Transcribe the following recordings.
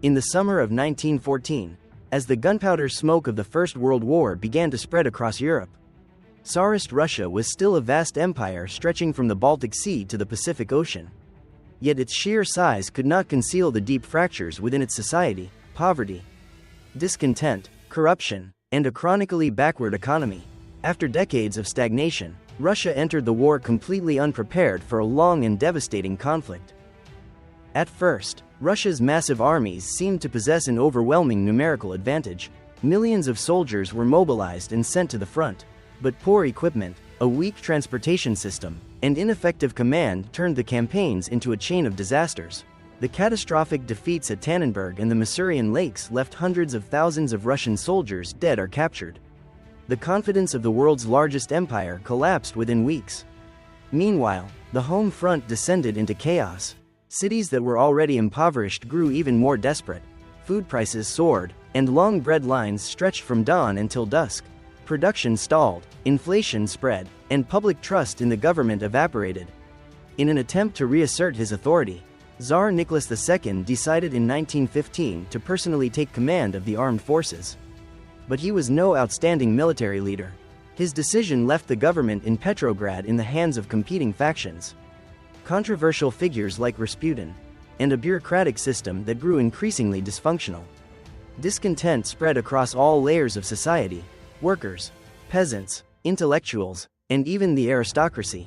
In the summer of 1914, as the gunpowder smoke of the First World War began to spread across Europe, Tsarist Russia was still a vast empire stretching from the Baltic Sea to the Pacific Ocean. Yet its sheer size could not conceal the deep fractures within its society: poverty, discontent, corruption, and a chronically backward economy. After decades of stagnation, Russia entered the war completely unprepared for a long and devastating conflict. At first, Russia's massive armies seemed to possess an overwhelming numerical advantage. Millions of soldiers were mobilized and sent to the front. But poor equipment, a weak transportation system, and ineffective command turned the campaigns into a chain of disasters. The catastrophic defeats at Tannenberg and the Masurian Lakes left hundreds of thousands of Russian soldiers dead or captured. The confidence of the world's largest empire collapsed within weeks. Meanwhile, the home front descended into chaos. Cities that were already impoverished grew even more desperate. Food prices soared, and long bread lines stretched from dawn until dusk. Production stalled, inflation spread, and public trust in the government evaporated. In an attempt to reassert his authority, Tsar Nicholas II decided in 1915 to personally take command of the armed forces. But he was no outstanding military leader. His decision left the government in Petrograd in the hands of competing factions. Controversial figures like Rasputin, and a bureaucratic system that grew increasingly dysfunctional. Discontent spread across all layers of society: workers, peasants, intellectuals, and even the aristocracy.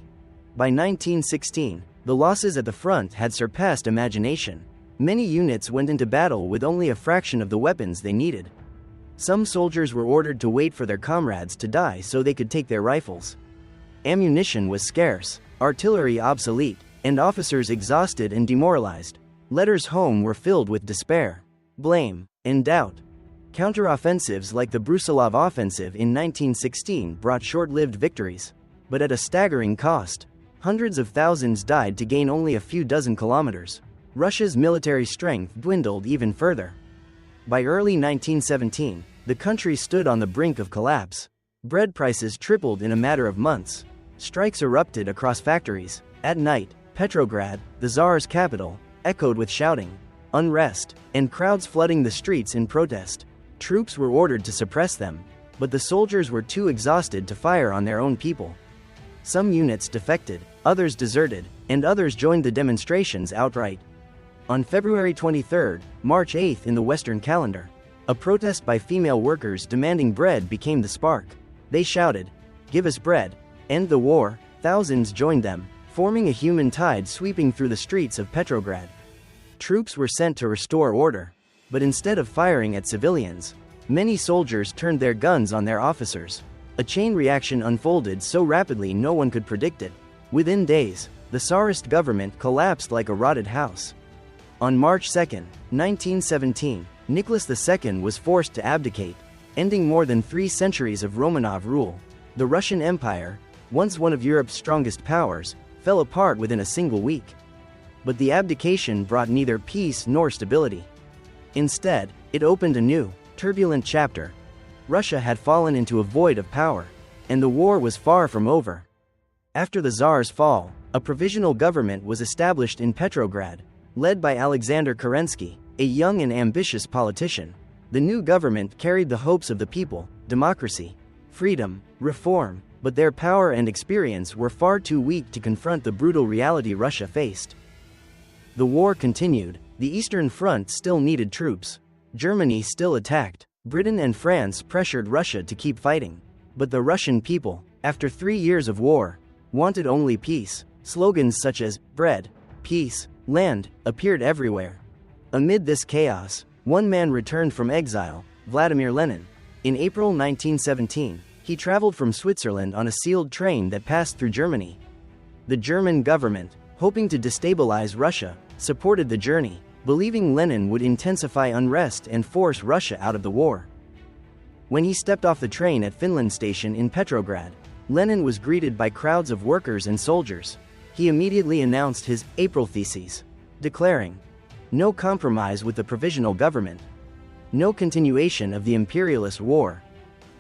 By 1916, the losses at the front had surpassed imagination. Many units went into battle with only a fraction of the weapons they needed. Some soldiers were ordered to wait for their comrades to die so they could take their rifles. Ammunition was scarce, artillery obsolete, and officers exhausted and demoralized. Letters home were filled with despair, blame, and doubt. Counteroffensives like the Brusilov offensive in 1916 brought short-lived victories, but at a staggering cost. Hundreds of thousands died to gain only a few dozen kilometers. Russia's military strength dwindled even further. By early 1917, the country stood on the brink of collapse. Bread prices tripled in a matter of months. Strikes erupted across factories. At night, Petrograd, the Tsar's capital, echoed with shouting, unrest, and crowds flooding the streets in protest. Troops were ordered to suppress them, but the soldiers were too exhausted to fire on their own people. Some units defected, others deserted, and others joined the demonstrations outright. On February 23, March 8 in the Western calendar, a protest by female workers demanding bread became the spark. They shouted, "Give us bread! End the war!" Thousands joined them, forming a human tide sweeping through the streets of Petrograd. Troops were sent to restore order, but instead of firing at civilians, many soldiers turned their guns on their officers. A chain reaction unfolded so rapidly no one could predict it. Within days, the Tsarist government collapsed like a rotted house. On March 2, 1917, Nicholas II was forced to abdicate, ending more than 3 centuries of Romanov rule. The Russian Empire, once one of Europe's strongest powers, fell apart within a single week. But the abdication brought neither peace nor stability. Instead, it opened a new, turbulent chapter. Russia had fallen into a void of power, and the war was far from over. After the Tsar's fall, a provisional government was established in Petrograd, led by Alexander Kerensky, a young and ambitious politician. The new government carried the hopes of the people: democracy, freedom, reform, but their power and experience were far too weak to confront the brutal reality Russia faced. The war continued. The Eastern Front still needed troops. Germany still attacked. Britain and France pressured Russia to keep fighting. But the Russian people, after 3 years of war, wanted only peace. Slogans such as "bread, peace, land" appeared everywhere. Amid this chaos, one man returned from exile: Vladimir Lenin. In April 1917, he traveled from Switzerland on a sealed train that passed through Germany. The German government, hoping to destabilize Russia, supported the journey, believing Lenin would intensify unrest and force Russia out of the war. When he stepped off the train at Finland Station in Petrograd, Lenin was greeted by crowds of workers and soldiers. He immediately announced his April theses, declaring, "No compromise with the provisional government. No continuation of the imperialist war.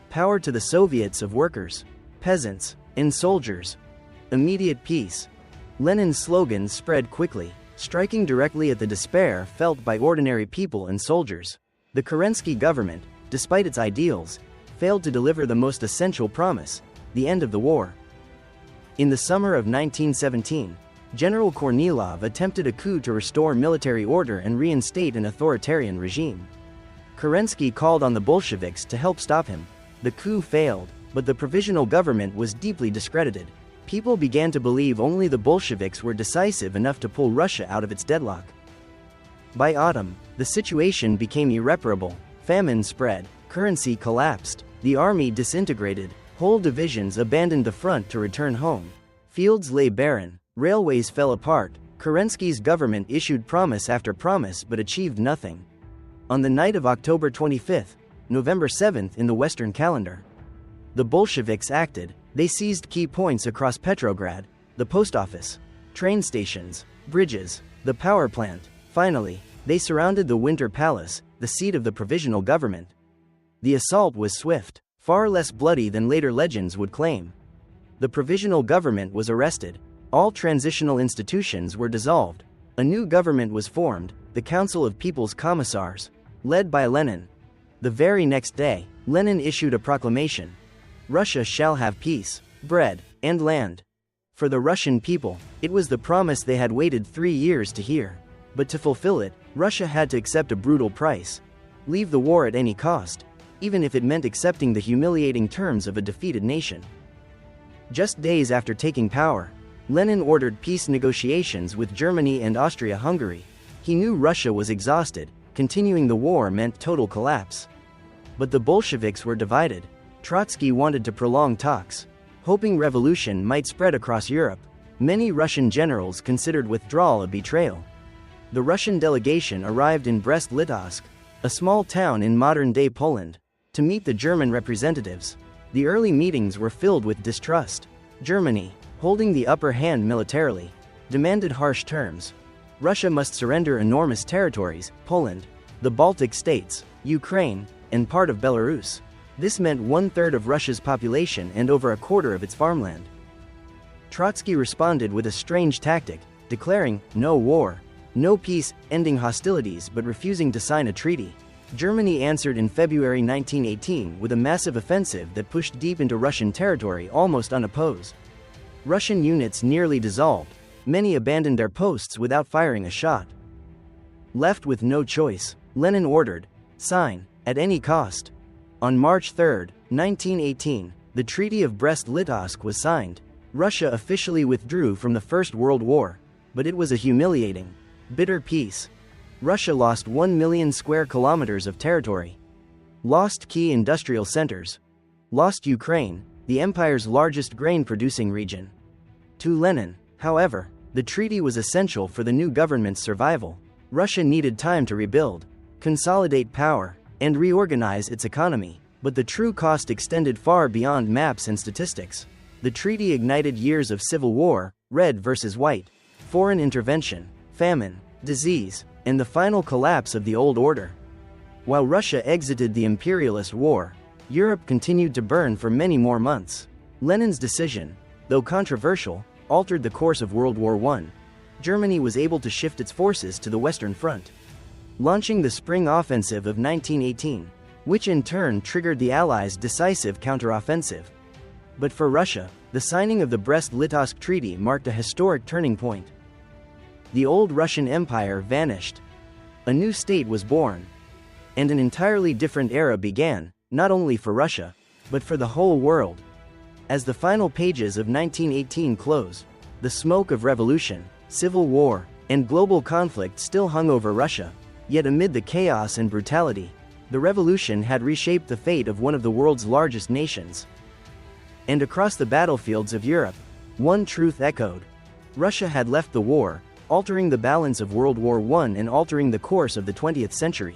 Power to the Soviets of workers, peasants, and soldiers. Immediate peace." Lenin's slogans spread quickly. striking directly at the despair felt by ordinary people and soldiers. The Kerensky government, despite its ideals, failed to deliver the most essential promise, the end of the war. In the summer of 1917, General Kornilov attempted a coup to restore military order and reinstate an authoritarian regime. Kerensky called on the Bolsheviks to help stop him. The coup failed, but the provisional government was deeply discredited. People began to believe only the Bolsheviks were decisive enough to pull Russia out of its deadlock. By autumn, the situation became irreparable. Famine spread, currency collapsed, the army disintegrated, whole divisions abandoned the front to return home. Fields lay barren, railways fell apart. Kerensky's government issued promise after promise but achieved nothing. On the night of October 25, November 7 in the Western calendar, the Bolsheviks acted. They seized key points across Petrograd, the post office, train stations, bridges, the power plant. Finally, they surrounded the Winter Palace, the seat of the provisional government. The assault was swift, far less bloody than later legends would claim. The provisional government was arrested. All transitional institutions were dissolved. A new government was formed, the Council of People's Commissars, led by Lenin. The very next day, Lenin issued a proclamation. Russia shall have peace, bread, and land. For the Russian people, it was the promise they had waited 3 years to hear. But to fulfill it, Russia had to accept a brutal price. Leave the war at any cost, even if it meant accepting the humiliating terms of a defeated nation. Just days after taking power, Lenin ordered peace negotiations with Germany and Austria-Hungary. He knew Russia was exhausted. Continuing the war meant total collapse. But the Bolsheviks were divided. Trotsky wanted to prolong talks, hoping revolution might spread across Europe. Many Russian generals considered withdrawal a betrayal. The Russian delegation arrived in Brest-Litovsk, a small town in modern-day Poland, to meet the German representatives. The early meetings were filled with distrust. Germany, holding the upper hand militarily, demanded harsh terms. Russia must surrender enormous territories: Poland, the Baltic states, Ukraine, and part of Belarus. This meant 1/3 of Russia's population and over a quarter of its farmland. Trotsky responded with a strange tactic, declaring no war, no peace, ending hostilities but refusing to sign a treaty. Germany answered in February 1918 with a massive offensive that pushed deep into Russian territory almost unopposed. Russian units nearly dissolved. Many abandoned their posts without firing a shot. Left with no choice, Lenin ordered, sign, at any cost. On March 3, 1918, the Treaty of Brest-Litovsk was signed. Russia officially withdrew from the First World War, but it was a humiliating, bitter peace. Russia lost 1 million square kilometers of territory, lost key industrial centers, lost Ukraine, the empire's largest grain-producing region. To Lenin, however, the treaty was essential for the new government's survival. Russia needed time to rebuild, consolidate power, and reorganize its economy. But the true cost extended far beyond maps and statistics. The treaty ignited years of civil war, red versus white, foreign intervention, famine, disease, and the final collapse of the old order. While Russia exited the imperialist war, Europe continued to burn for many more months. Lenin's decision, though controversial, altered the course of World War I. Germany was able to shift its forces to the Western Front, launching the Spring Offensive of 1918, which in turn triggered the Allies' decisive counteroffensive. But for Russia, the signing of the Brest-Litovsk Treaty marked a historic turning point. The old Russian Empire vanished. A new state was born. And an entirely different era began, not only for Russia, but for the whole world. As the final pages of 1918 closed, the smoke of revolution, civil war, and global conflict still hung over Russia. Yet amid the chaos and brutality, the revolution had reshaped the fate of one of the world's largest nations. And across the battlefields of Europe, one truth echoed. Russia had left the war, altering the balance of World War I and altering the course of the 20th century.